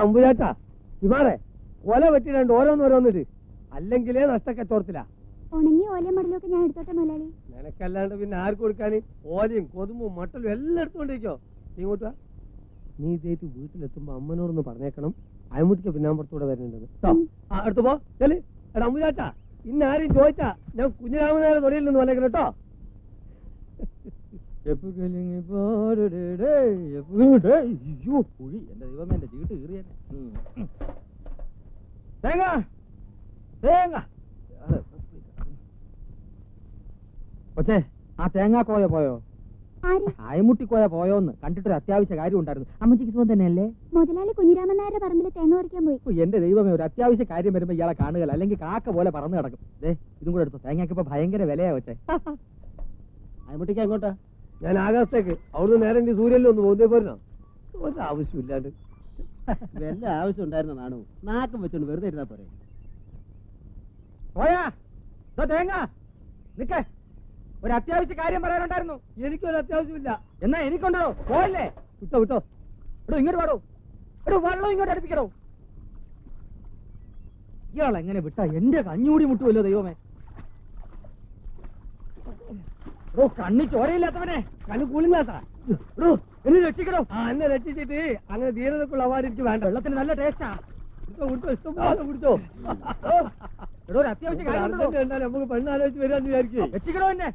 അമ്പുചാച്ചാ ഇമാറെ കൊല വെട്ടിരണ്ട് ഓരോന്നോരോന്നിട്ട് അല്ലെങ്കിലേ നഷ്ടക്കച്ചവടത്തിലാ. ഉണങ്ങിയ ഓലയും മടലൊക്കെ ഞാൻ എടുത്തോട്ടെ മുതലാളി. നിനക്കല്ലാണ്ട് പിന്നെ ആർക്ക് കൊടുക്കാന്? ഓലയും കൊതുമ്പും മട്ടലും എല്ലാം എടുത്തുകൊണ്ടിരിക്കോ. ഇങ്ങോട്ടാ നീ ഇതേറ്റ് വീട്ടിലെത്തുമ്പോ അമ്മനോടൊന്ന് പറഞ്ഞേക്കണം അയമുട്ടിക്ക് പിന്നാമ്പുറത്തൂടെ വരുന്നുണ്ടെന്ന് കേട്ടോ. അടുത്ത് പോ ചെല്. എടാ അമ്പുചാച്ചാ ഇന്നാരും ചോദിച്ചാ ഞാൻ കുഞ്ഞിരാമനായ തൊടിയിൽ നിന്ന് വന്നേക്കണം കേട്ടോ. എന്റെ ദൈവമേ എന്റെ ചീട്ട് കീറിയ തേങ്ങ തേങ്ങ കൊച്ചേ ആ തേങ്ങാക്കോയ പോയോ? അയമുട്ടിക്കോയ പോയോന്ന് കണ്ടിട്ടൊരു അത്യാവശ്യ കാര്യം ഉണ്ടായിരുന്നു. അമ്മച്ചിക്ക് സുഖം തന്നെയല്ലേ? മുതലാളി കുഞ്ഞിരാമൻ നായരുടെ പറമ്പിൽ തേങ്ങ പറിക്കാൻ പോയി. എന്റെ ദൈവമേ ഒരു അത്യാവശ്യ കാര്യം വരുമ്പോ ഇയാളെ കാണുകയല്ല, അല്ലെങ്കിൽ കാക്ക പോലെ പറന്ന് കിടക്കും. ഇതും കൂടെ എടുത്തോ, തേങ്ങയ്ക്ക് ഇപ്പൊ ഭയങ്കര വിലയാ വെച്ചേ. അയമുട്ടിക്ക് എങ്ങോട്ടാ? ഞാൻ ആകാശത്തേക്ക്. അവിടുന്ന് നേരെ എന്റെ സൂര്യനിൽ ഒന്ന് പോകുന്നേ പോരുന്നോ? ഒരു ആവശ്യമില്ലാണ്ട്. വല്ല ആവശ്യം ഉണ്ടായിരുന്ന നാണു നാക്കം വെച്ചോണ്ട് വെറുതെ ഇരുന്നാ പോരെ. പോയാ തേങ്ങ നിക്കേ, ഒരു അത്യാവശ്യ കാര്യം പറയാനുണ്ടായിരുന്നു. എനിക്കൊരു അത്യാവശ്യമില്ല. എന്നാ എനിക്കുണ്ടോ? പോയല്ലേ? വിട്ടോ വിട്ടോ. എടോ ഇങ്ങോട്ട് പാടോ. എടോ വെള്ളം ഇങ്ങോട്ട് അടുപ്പിക്കടോ. ഇയാൾ എങ്ങനെ വിട്ടാ എന്റെ കഞ്ഞൂടി മുട്ടുമല്ലോ ദൈവമേ. ഓ കണ്ണി ചോരയില്ലാത്തവനെ, കണ്ണു കൂളിങ്ങാത്താ. എന്നെ രക്ഷിക്കടോ. എന്നെ രക്ഷിച്ചിട്ട് അങ്ങനെ ധീരതക്കുള്ള അവാർഡ് എനിക്ക് വേണ്ട. വെള്ളത്തിന് നല്ല ടേസ്റ്റാ. കുടിച്ചോ ഇഷ്ടംപോലെ കുടിച്ചോ. എടോ ഒരു അത്യാവശ്യ കാര്യം നമുക്ക് പെണ്ണാലോചിച്ച് വരാന്ന് വിചാരിക്കേ. രക്ഷിക്കടോ എന്നെ.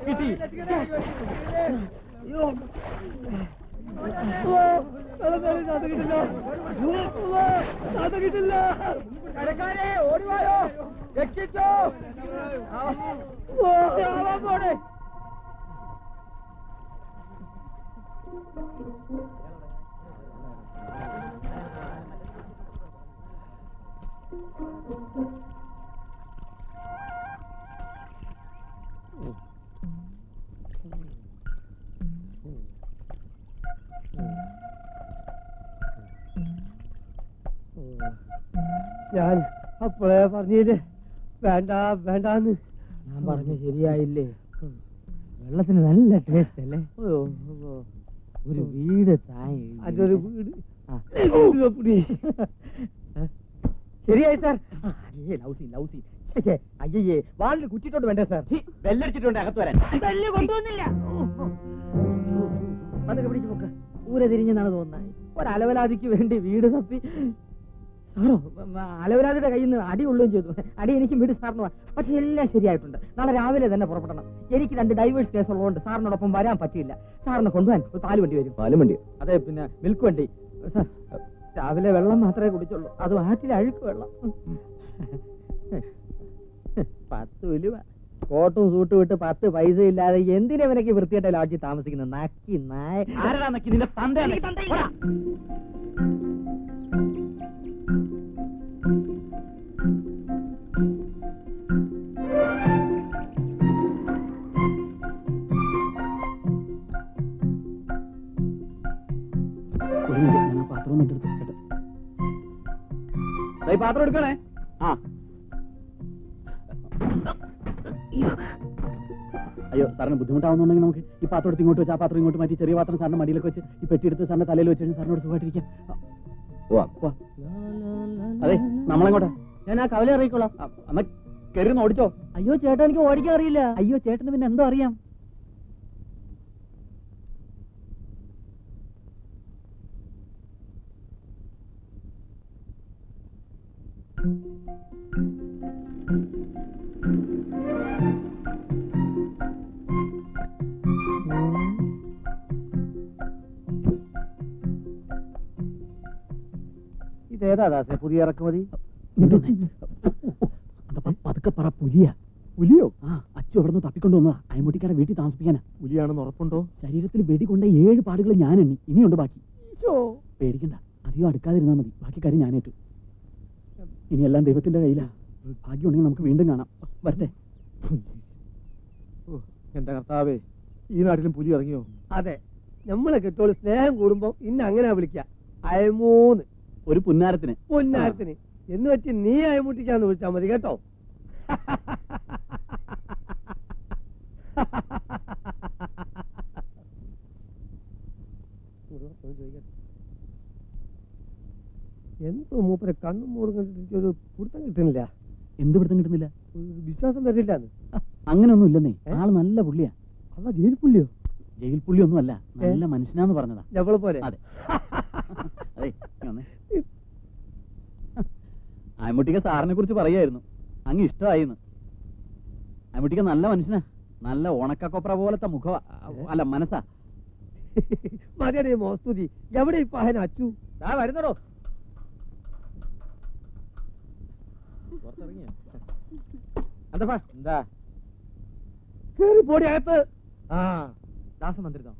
കിട്ടി. കിട്ടില്ല. കടക്കാരെ ഓടിവായോ, രക്ഷിച്ചോ. പോടെ ഞാൻ അപ്പോഴേ പറഞ്ഞില്ലേ വേണ്ട വേണ്ടാന്ന്. ഞാൻ പറഞ്ഞ ശരിയായില്ലേ? വെള്ളത്തിന് നല്ല ടേസ്റ്റ് അല്ലേ? ഒരു വീട് അതൊരു വീട് ശരിയായി സാർ. അയ്യേ വാളിൽ കുറ്റിട്ടോണ്ട് വേണ്ടേ സാർ? ബെല്ലടിച്ചിട്ടുണ്ട് അകത്ത് വരാൻ. ബെല്ല് കൊണ്ടുവന്നില്ല. അതൊക്കെ പിടിച്ചു പോക്ക്. ഊരെ തിരിഞ്ഞെന്നാണ് തോന്നുന്നത്. ഒരലവലാതിക്ക് വേണ്ടി വീട് തപ്പി സാറോ അലവലാതിയുടെ കയ്യിൽ നിന്ന് അടി കൊള്ളുകയും ചെയ്തു. അടി എനിക്കും വീട് സാറിന്. പക്ഷെ എല്ലാം ശരിയായിട്ടുണ്ട്. നാളെ രാവിലെ തന്നെ പുറപ്പെടണം. എനിക്ക് 2 ഡൈവേഴ്സ് കേസ് ഉള്ളതുകൊണ്ട് സാറിനോടൊപ്പം വരാൻ പറ്റില്ല. സാറിനെ കൊണ്ടുപോകാൻ ഒരു പാല് വണ്ടി വരും. പാലും വണ്ടി? അതെ, പിന്നെ മിൽക്ക് വണ്ടി. രാവിലെ വെള്ളം മാത്രമേ കുടിച്ചുള്ളൂ, അതും ആറ്റിൽ അഴുക്ക് വെള്ളം. 10 രൂപ കോട്ടും സൂട്ടും വിട്ട് 10 പൈസ ഇല്ലാതെ എന്തിനവനൊക്കെ വൃത്തിയായിട്ട് ലാഡ്ജിൽ താമസിക്കുന്നത്? നക്കി നായ. ആരാ നക്കി? നിന്റെ തന്ത. പാത്രം എടുക്കണേ. അയ്യോ സാറിന് ബുദ്ധിമുട്ടാവുന്നുണ്ടെങ്കിൽ നമുക്ക് ഈ പാത്രം എടുത്ത് ഇങ്ങോട്ട് വെച്ച് ആ പാത്രം ഇങ്ങോട്ട് മാറ്റി ചെറിയ പാത്രം സാറിന്റെ മടിയിലൊക്കെ വെച്ച് ഈ പെട്ടി എടുത്ത് സാറിന്റെ തലയിൽ വെച്ച് സാറിനോട് സുഖമായിട്ടിരിക്കാം. അതെ നമ്മളെങ്ങോട്ടാ? ഞാൻ ആ കവല ഇറങ്ങിക്കോളാം. എന്നാ കയറി ഓടിച്ചോ. അയ്യോ ചേട്ടാ എനിക്ക് ഓടിക്കാൻ അറിയില്ല. അയ്യോ ചേട്ടന് പിന്നെ എന്തോ അറിയാം. ഇതേതാ ദാസേ പുതിയ ഇറക്കുമതി? പതുക്കെ പറ. പുലിയാ. പുലിയോ? അച്ചു അവിടെ നിന്ന് തപ്പിക്കൊണ്ടു വന്നതാ. അയമുട്ടിക്കാരെ വീട്ടിൽ താമസിപ്പിക്കാനാ. പുലിയാണെന്ന് ഉറപ്പുണ്ടോ? ശരീരത്തിൽ വെടികൊണ്ട 7 പാടുകൾ ഞാൻ എണ്ണി. ഇനിയുണ്ട് ബാക്കി. പേടിക്കണ്ട, അധികം അടുക്കാതിരുന്നാ മതി. ബാക്കി കാര്യം ഞാനേറ്റു. ഇനിയെല്ലാം ദൈവത്തിന്റെ കയ്യിലാ. ഭാഗ്യമുണ്ടെങ്കിൽ നമുക്ക് വീണ്ടും കാണാം. വരട്ടെ. എന്റെ കർത്താവേ, ഈ നാട്ടിലും പുലി ഇറങ്ങിയോ? അതെ, നമ്മളെ കെട്ടോള് സ്നേഹം കൂടുമ്പോ ഇന്ന് അങ്ങനെ വിളിക്ക. അയമൂന്ന് ഒരു പുന്നാരത്തിന് പൊന്നാരത്തിന് എന്ന് വെച്ച് നീ അയമുട്ടിക്കാന്ന് വിളിച്ചാ മതി കേട്ടോ. എന്തോ മൂപ്പരെ കണ്ണും മൂറും കണ്ടിട്ട് ഒരു പിടുത്തം കിട്ടുന്നില്ല. എന്ത് പിടുത്തം കിട്ടുന്നില്ല? ഒരു വിശ്വാസം വരില്ലാന്ന്. അങ്ങനെയൊന്നും ഇല്ലെന്നേ. ആള് നല്ല പുള്ളിയാ. അല്ല ജയിൽ പുള്ളിയോ? ജയിൽ പുള്ളി ഒന്നും അല്ല, നല്ല മനുഷ്യനാന്ന് പറഞ്ഞതാ. ഞവളെ പോലെ. അതെ. അതെ, അയമുട്ടിക്ക സാറിനെ കുറിച്ച് പറയായിരുന്നു, അങ്ങ് ഇഷ്ടമായിന്ന്. അയമുട്ടിക്ക നല്ല മനുഷ്യനാ, നല്ല ഉണക്കക്കൊപ്ര പോലത്തെ മുഖവാ, അല്ല മനസ്സാ. മതിയടേ മോസ്തുതി. എവിടെ ഇപ്പൊ അഹന അച്ചു? വരുന്നടോ. എന്താ കേറി പോടി അകത്ത്. ആ ദാസം വന്നിരുന്നോ?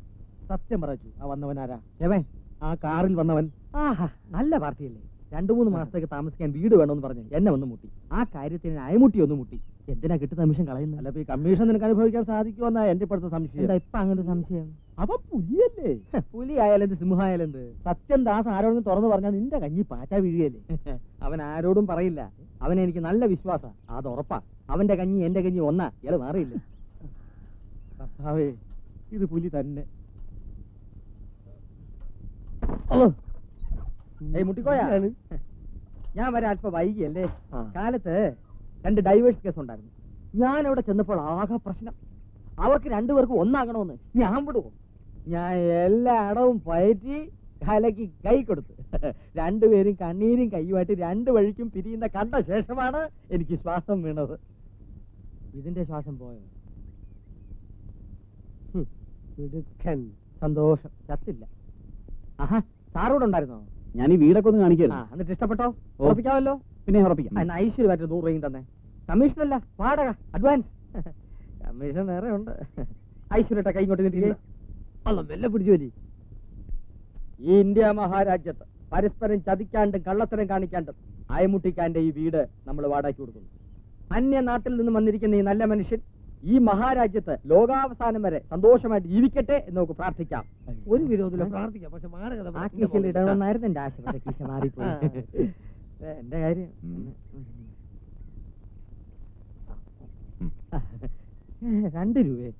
സത്യം പറച്ചു. ആ വന്നവനാരാ? എവൻ? ആ കാറിൽ വന്നവൻ. ആഹാ, നല്ല പാർട്ടിയല്ലേ. 2-3 മാസത്തേക്ക് താമസിക്കാൻ വീട് വേണമെന്ന് പറഞ്ഞ് എന്നെ ഒന്ന് മുട്ടി. ആ കാര്യത്തിന് അയമുട്ടി ഒന്ന് മുട്ടി. എന്തിനാ കിട്ടുന്ന നിമിഷം കളയുന്നത്? അല്ല, ഈ കമ്മീഷൻ നിനക്ക് അനുഭവിക്കാൻ സാധിക്കുമെന്നാ എന്റെ ഇപ്പോഴത്തെ സംശയം. എന്താ ഇപ്പൊ അങ്ങനെ സംശയം? അവ പുലിയല്ലേ? പുലി ആയാലെന്ത്, സിംഹമായാലെന്ത്? സത്യം ദാസ് ആരോടും തുറന്നു പറഞ്ഞാൽ നിന്റെ കഞ്ഞി പാറ്റ വീഴുകയല്ലേ? അവൻ ആരോടും പറയില്ല. അവനെ എനിക്ക് നല്ല വിശ്വാസാ, അത് ഉറപ്പാ. അവന്റെ കഞ്ഞി എന്റെ കഞ്ഞി ഒന്നാ, ഇയാള് മാറിയില്ല. കർത്താവേ, ഇത് പുലി തന്നെ. ഏയ് മുട്ടിക്കോയാ, ഞാൻ വരെ അല്പം വൈകിയല്ലേ. കാലത്ത് 2 ഡൈവേഴ്സ് കേസ് ഉണ്ടായിരുന്നു. ഞാൻ അവിടെ ചെന്നപ്പോൾ ആകെ പ്രശ്നം. അവർക്ക് 2 പേർക്കും ഒന്നാകണമെന്ന് ഞാൻ വിടുവോ? ഞാൻ എല്ലാ അടവും പയറ്റി കലക്ക് കൈ കൊടുത്തു. 2 പേരും കണ്ണീരും കൈയുമായിട്ട് 2 വഴിക്കും പിരിയുന്ന കണ്ട ശേഷമാണ് എനിക്ക് ശ്വാസം വീണത്. ഇതിന്റെ ശ്വാസം പോയോ? സന്തോഷം, ചത്തില്ല. ആഹാ, സാറോട് ഉണ്ടായിരുന്നോ? ഞാൻ ഈ വീടൊക്കെ ഒന്ന് കാണിക്കായിരുന്നു. എന്നിട്ട് ഇഷ്ടപ്പെട്ടോ? ഉറപ്പിക്കാമല്ലോ. പിന്നെ ഉറപ്പിക്കാം. എന്നാ ഐശ്വര്യമായിട്ട് 100 രൂപയും തന്നെ. കമ്മീഷനല്ല, വാടക, അഡ്വാൻസ്. കമ്മീഷൻ വേറെ ഉണ്ട്. ഐശ്വര്യട്ടെ കൈ ഇങ്ങോട്ട് നീട്ടിയേ. അല്ല മെല്ലെ പിടിച്ചു വലി. ഈ ഇന്ത്യ മഹാരാജ്യത്ത് പരസ്പരം ചതിക്കാണ്ടും കള്ളത്തരം കാണിക്കാണ്ടും അയമുട്ടിക്കാന്റെ ഈ വീട് നമ്മൾ വാടകയ്ക്ക് കൊടുക്കുന്നു. അന്യ നാട്ടിൽ നിന്നും വന്നിരിക്കുന്ന ഈ നല്ല മനുഷ്യൻ ഈ മഹാരാജ്യത്ത് ലോകാവസാനം വരെ സന്തോഷമായിട്ട് ജീവിക്കട്ടെ എന്ന് നമുക്ക് പ്രാർത്ഥിക്കാം. ഒരു വിരോധമില്ല, പ്രാർത്ഥിക്കാം. പക്ഷെ ആ കീശയിൽ ഇടണമെന്നായിരുന്നു എന്റെ ആശ. പക്ഷെ കീശ മാറിപ്പോയി. എന്റെ കാര്യം 2 രൂപയെ